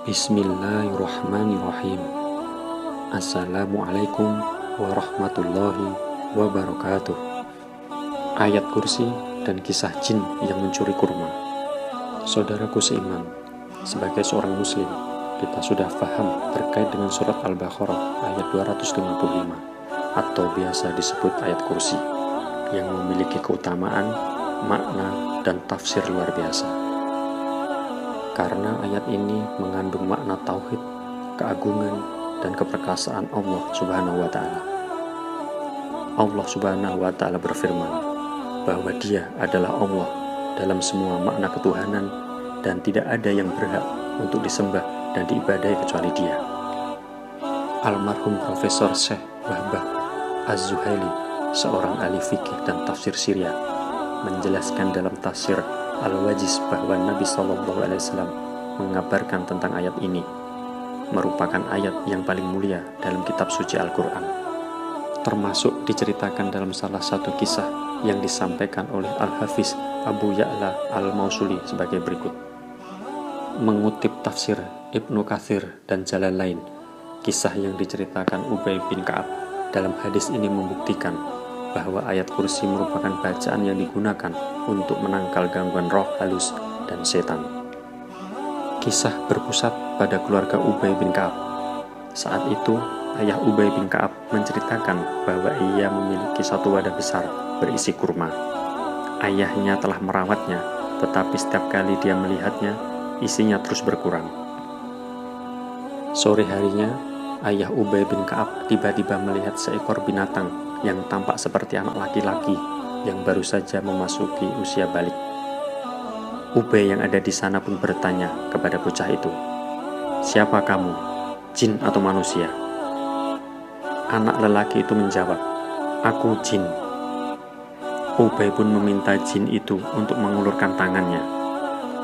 Bismillahirrahmanirrahim. Assalamualaikum warahmatullahi wabarakatuh. Ayat kursi dan kisah jin yang mencuri kurma. Saudaraku seiman, sebagai seorang muslim, kita sudah paham terkait dengan surat Al-Baqarah ayat 255 atau biasa disebut ayat kursi, yang memiliki keutamaan, makna, dan tafsir luar biasa. Karena ayat ini mengandung makna tauhid, keagungan, dan keperkasaan Allah Subhanahu wa Ta'ala. Allah Subhanahu wa Ta'ala berfirman bahwa Dia adalah Allah dalam semua makna ketuhanan dan tidak ada yang berhak untuk disembah dan diibadahi kecuali Dia. Almarhum Profesor Syekh Wahbah Az-Zuhaili, seorang ahli fikih dan tafsir Syria, menjelaskan dalam tafsir Al-Wajiz bahwa Nabi SAW mengabarkan tentang ayat ini merupakan ayat yang paling mulia dalam kitab suci Al-Quran, termasuk diceritakan dalam salah satu kisah yang disampaikan oleh Al-Hafiz Abu Ya'la Al-Mausuli sebagai berikut. Mengutip tafsir Ibnu Katsir dan Jalalain, kisah yang diceritakan Ubay bin Ka'ab dalam hadis ini membuktikan bahwa ayat kursi merupakan bacaan yang digunakan untuk menangkal gangguan roh halus dan setan. Kisah berpusat pada keluarga Ubay bin Ka'ab. Saat itu, ayah Ubay bin Ka'ab menceritakan bahwa ia memiliki satu wadah besar berisi kurma. Ayahnya telah merawatnya, tetapi setiap kali dia melihatnya, isinya terus berkurang. Sore harinya, ayah Ubay bin Ka'ab tiba-tiba melihat seekor binatang yang tampak seperti anak laki-laki yang baru saja memasuki usia balik. Ubay yang ada di sana pun bertanya kepada bocah itu, "Siapa kamu, jin atau manusia?" Anak lelaki itu menjawab, "Aku jin." Ubay pun meminta jin itu untuk mengulurkan tangannya.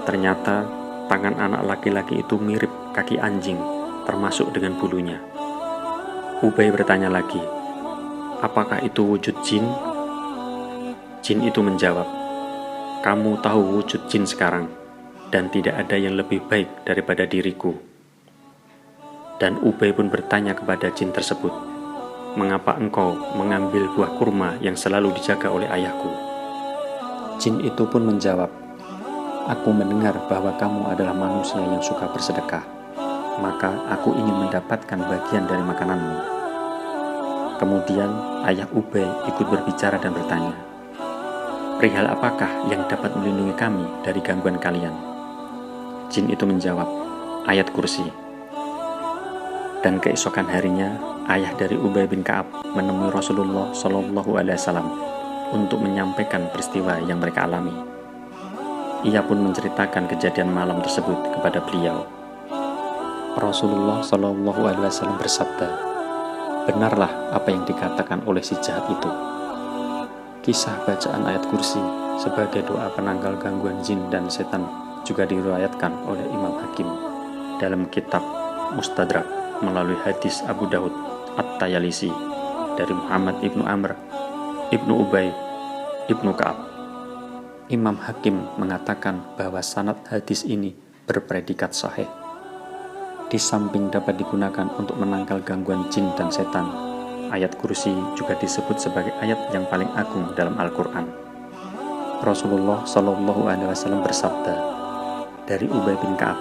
Ternyata tangan anak laki-laki itu mirip kaki anjing, termasuk dengan bulunya. Ubay bertanya lagi, "Apakah itu wujud jin?" Jin itu menjawab, "Kamu tahu wujud jin sekarang, dan tidak ada yang lebih baik daripada diriku." Dan Ubay pun bertanya kepada jin tersebut, "Mengapa engkau mengambil buah kurma yang selalu dijaga oleh ayahku?" Jin itu pun menjawab, "Aku mendengar bahwa kamu adalah manusia yang suka bersedekah, maka aku ingin mendapatkan bagian dari makananmu." Kemudian ayah Ubay ikut berbicara dan bertanya, "Perihal apakah yang dapat melindungi kami dari gangguan kalian?" Jin itu menjawab, "Ayat kursi." Dan keesokan harinya, ayah dari Ubay bin Ka'ab menemui Rasulullah SAW untuk menyampaikan peristiwa yang mereka alami. Ia pun menceritakan kejadian malam tersebut kepada beliau. Rasulullah SAW bersabda, "Benarlah apa yang dikatakan oleh si jahat itu." Kisah bacaan ayat kursi sebagai doa penanggal gangguan jin dan setan juga diriwayatkan oleh Imam Hakim dalam kitab Mustadrak melalui hadis Abu Daud At-Tayalisi dari Muhammad ibnu Amr ibnu Ubay ibnu Ka'ab. Imam Hakim mengatakan bahwa sanad hadis ini berpredikat sahih. Di samping dapat digunakan untuk menangkal gangguan jin dan setan, ayat kursi juga disebut sebagai ayat yang paling agung dalam Al-Quran. Rasulullah SAW bersabda, dari Ubay bin Ka'ab,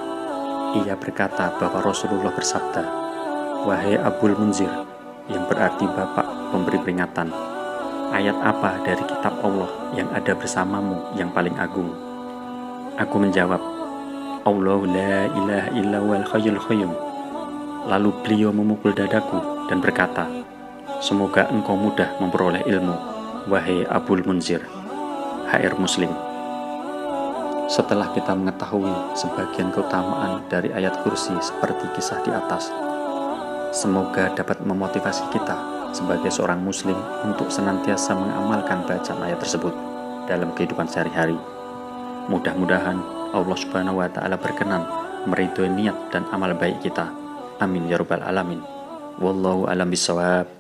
ia berkata bahwa Rasulullah bersabda, "Wahai Abul Munzir," yang berarti bapak pemberi peringatan, "ayat apa dari kitab Allah yang ada bersamamu yang paling agung?" Aku menjawab, "Allahu la ilaha illa wal hayyul qayyum." Lalu beliau memukul dadaku dan berkata, "Semoga engkau mudah memperoleh ilmu, wahai Abul Munzir." HR Muslim. Setelah kita mengetahui sebagian keutamaan dari ayat kursi seperti kisah di atas, semoga dapat memotivasi kita sebagai seorang muslim untuk senantiasa mengamalkan bacaan ayat tersebut dalam kehidupan sehari-hari. Mudah-mudahan Allah Subhanahu wa Ta'ala berkenan meridhoi niat dan amal baik kita. Amin ya rabbal alamin. Wallahu a'lam bishawab.